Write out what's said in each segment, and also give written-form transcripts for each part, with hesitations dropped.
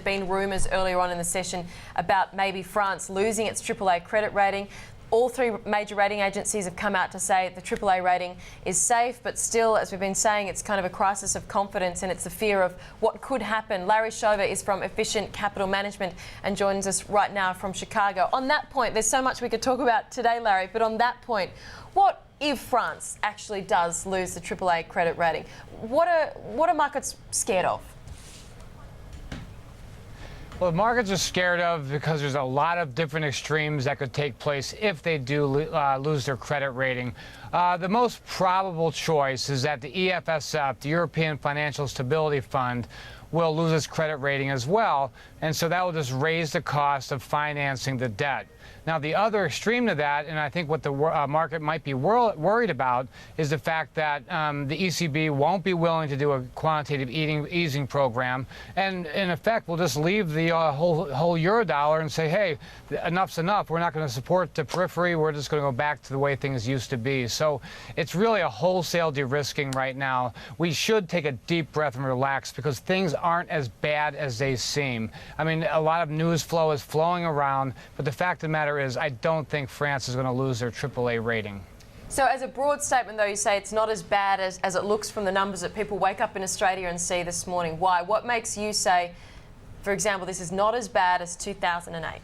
There'd been rumours earlier on in the session about maybe France losing its AAA credit rating. All three major rating agencies have come out to say the AAA rating is safe, but still, as we've been saying, it's kind of a crisis of confidence and it's the fear of what could happen. Larry SHOVER is from Efficient Capital Management and joins us right now from Chicago. On that point, there's so much we could talk about today, Larry, but on that point, what if France actually does lose the AAA credit rating? What are markets scared of? Well, the markets are scared of because there's a lot of different extremes that could take place if they do lose their credit rating. The most probable choice is that the EFSF, the European Financial Stability Fund, will lose its credit rating as well, and so that will just raise the cost of financing the debt. Now, the other extreme to that, and I think what the market might be worried about, is the fact that the ECB won't be willing to do a quantitative easing program, and in effect will just leave the whole Eurodollar and say, hey, enough's enough. We're not going to support the periphery. We're just going to go back to the way things used to be. So it's really a wholesale de-risking right now. We should take a deep breath and relax because things aren't as bad as they seem. I mean, a lot of news flow is flowing around, but the fact of the matter is I don't think France is going to lose their AAA rating. So as a broad statement, though, you say it's not as bad as it looks from the numbers that people wake up in Australia and see this morning. Why? What makes you say, for example, this is not as bad as 2008?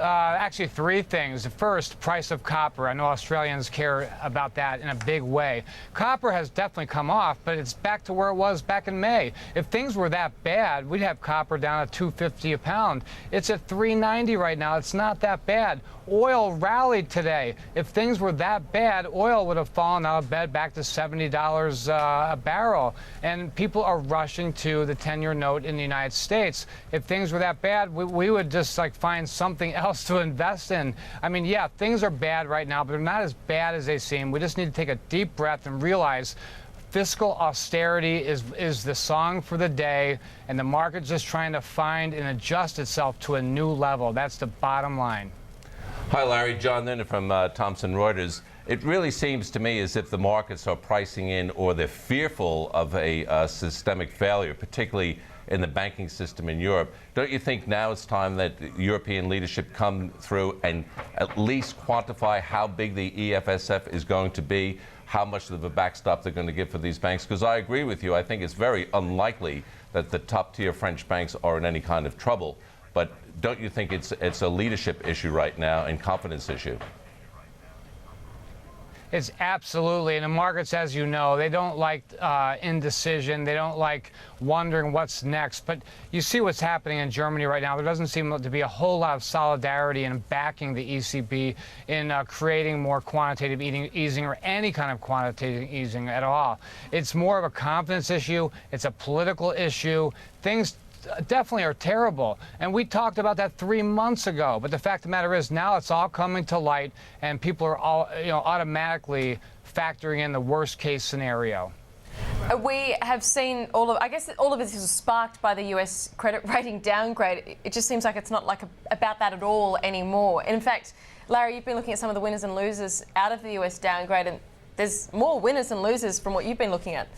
Actually, three things. The first, price of copper. I know Australians care about that in a big way. Copper has definitely come off, but it's back to where it was back in May. If things were that bad, we'd have copper down at $2.50 a pound. It's at $3.90 right now. It's not that bad. Oil rallied today. If things were that bad, oil would have fallen out of bed back to $70 a barrel. And people are rushing to the 10-year note in the United States. If things were that bad, we would just find something else to invest in. I mean, yeah, things are bad right now, but they're not as bad as they seem. We just need to take a deep breath and realize fiscal austerity is the song for the day, and the market's just trying to find and adjust itself to a new level. That's the bottom line. Hi, Larry. John Linder from Thomson Reuters. It really seems to me as if the markets are pricing in, or they're fearful of a systemic failure, particularly in the banking system in Europe. Don't you think now it's time that European leadership come through and at least quantify how big the EFSF is going to be, how much of a backstop they're going to give for these banks? Because I agree with you. I think it's very unlikely that the top-tier French banks are in any kind of trouble. But don't you think it's a leadership issue right now and confidence issue? It's absolutely, and the markets, as you know, they don't like indecision. They don't like wondering what's next. But you see what's happening in Germany right now. There doesn't seem to be a whole lot of solidarity in backing the ECB in creating more quantitative easing or any kind of quantitative easing at all. It's more of a confidence issue. It's a political issue. Things definitely are terrible, and we talked about that 3 months ago, but the fact of the matter is now it's all coming to light and people are all automatically factoring in the worst case scenario. We have seen I guess all of this is sparked by the US credit rating downgrade. It just seems like it's not about that at all anymore. In fact, Larry, you've been looking at some of the winners and losers out of the US downgrade, and there's more winners and losers from what you've been looking at.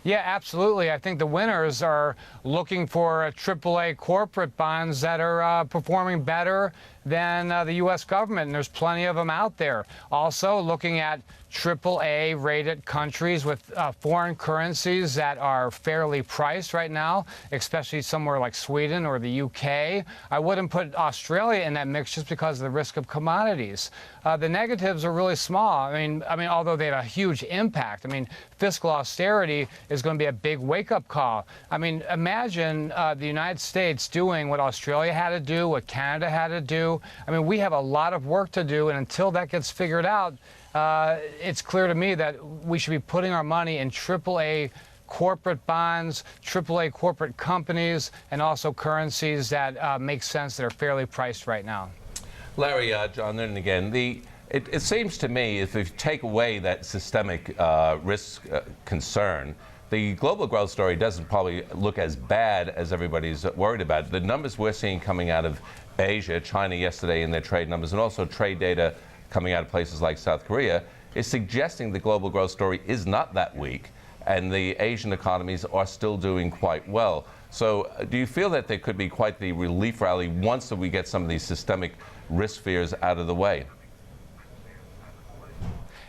Yeah, absolutely. I think the winners are looking for AAA corporate bonds that are performing better than the U.S. government, and there's plenty of them out there. Also looking at AAA rated countries with foreign currencies that are fairly priced right now, especially somewhere like Sweden or the UK. I wouldn't put Australia in that mix just because of the risk of commodities. The negatives are really small. I mean, although they have a huge impact. I mean, fiscal austerity is going to be a big wake-up call. I mean, imagine the United States doing what Australia had to do, what Canada had to do. I mean, we have a lot of work to do, and until that gets figured out, it's clear to me that we should be putting our money in AAA corporate bonds, AAA corporate companies, and also currencies that make sense, that are fairly priced right now. Larry, John Linden again. It seems to me if you take away that systemic risk concern, the global growth story doesn't probably look as bad as everybody's worried about. The numbers we're seeing coming out of Asia, China yesterday in their trade numbers, and also trade data coming out of places like South Korea, is suggesting the global growth story is not that weak. and the Asian economies are still doing quite well. So do you feel that there could be quite the relief rally once we get some of these systemic risk fears out of the way?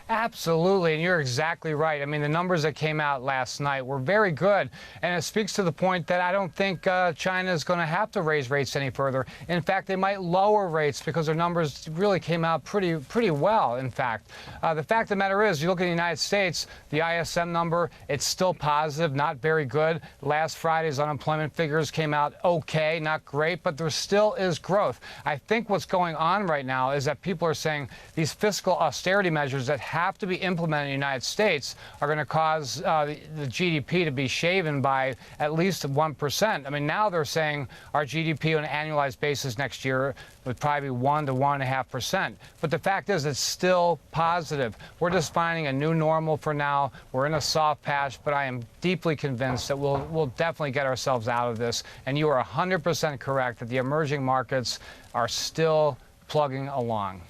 Absolutely, and you're exactly right. I mean, the numbers that came out last night were very good, and it speaks to the point that I don't think China is going to have to raise rates any further. In fact, they might lower rates because their numbers really came out pretty well, in fact. The fact of the matter is, you look at the United States, the ISM number, it's still positive, not very good. Last Friday's unemployment figures came out okay, not great, but there still is growth. I think what's going on right now is that people are saying these fiscal austerity measures that have to be implemented in the United States are going to cause the GDP to be shaven by at least 1%. I mean, now they're saying our GDP on an annualized basis next year would probably be 1 to 1.5%. But the fact is, it's still positive. We're just finding a new normal for now. We're in a soft patch, but I am deeply convinced that we'll definitely get ourselves out of this. And you are 100% correct that the emerging markets are still plugging along.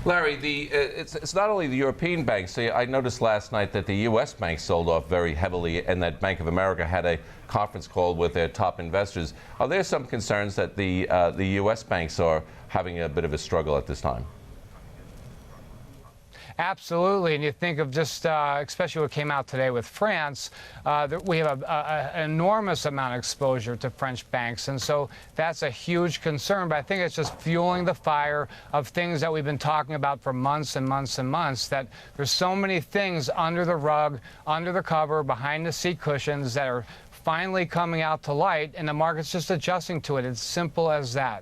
Larry, it's not only the European banks. I noticed last night that the U.S. banks sold off very heavily, and that Bank of America had a conference call with their top investors. Are there some concerns that the U.S. banks are having a bit of a struggle at this time? Absolutely, and you think of just, especially what came out today with France, we have an enormous amount of exposure to French banks, and so that's a huge concern, but I think it's just fueling the fire of things that we've been talking about for months and months and months, that there's so many things under the rug, under the cover, behind the seat cushions that are finally coming out to light, and the market's just adjusting to it. It's simple as that.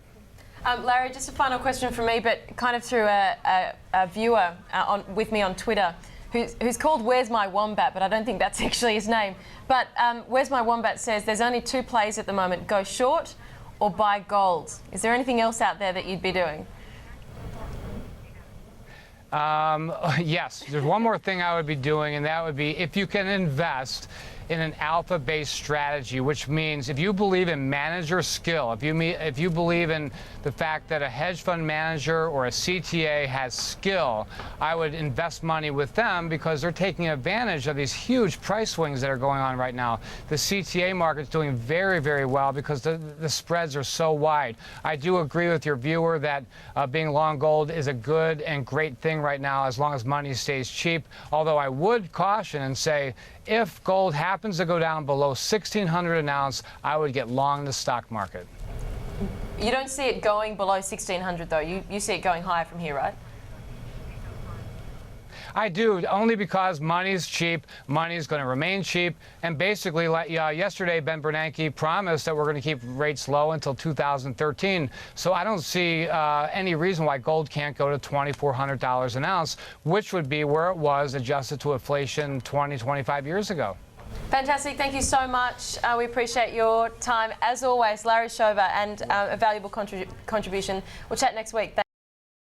Larry, just a final question from me, but kind of through a viewer with me on Twitter who's called Where's My Wombat, but I don't think that's actually his name. But Where's My Wombat says there's only two plays at the moment, go short or buy gold. Is there anything else out there that you'd be doing? Yes, there's one more thing I would be doing, and that would be if you can invest in an alpha-based strategy, which means if you believe in manager skill, if you believe in the fact that a hedge fund manager or a CTA has skill, I would invest money with them because they're taking advantage of these huge price swings that are going on right now. The CTA market's doing very, very well because the spreads are so wide. I do agree with your viewer that being long gold is a good and great thing right now as long as money stays cheap, although I would caution and say if gold happens to go down below $1,600 an ounce, I would get long the stock market. You don't see it going below 1,600 though. You see it going higher from here, right? I do, only because money's cheap, money's going to remain cheap, and basically yesterday Ben Bernanke promised that we're going to keep rates low until 2013, so I don't see any reason why gold can't go to $2,400 an ounce, which would be where it was adjusted to inflation 20, 25 years ago. Fantastic. Thank you so much. We appreciate your time. As always, Larry Shover, and a valuable contribution. We'll chat next week.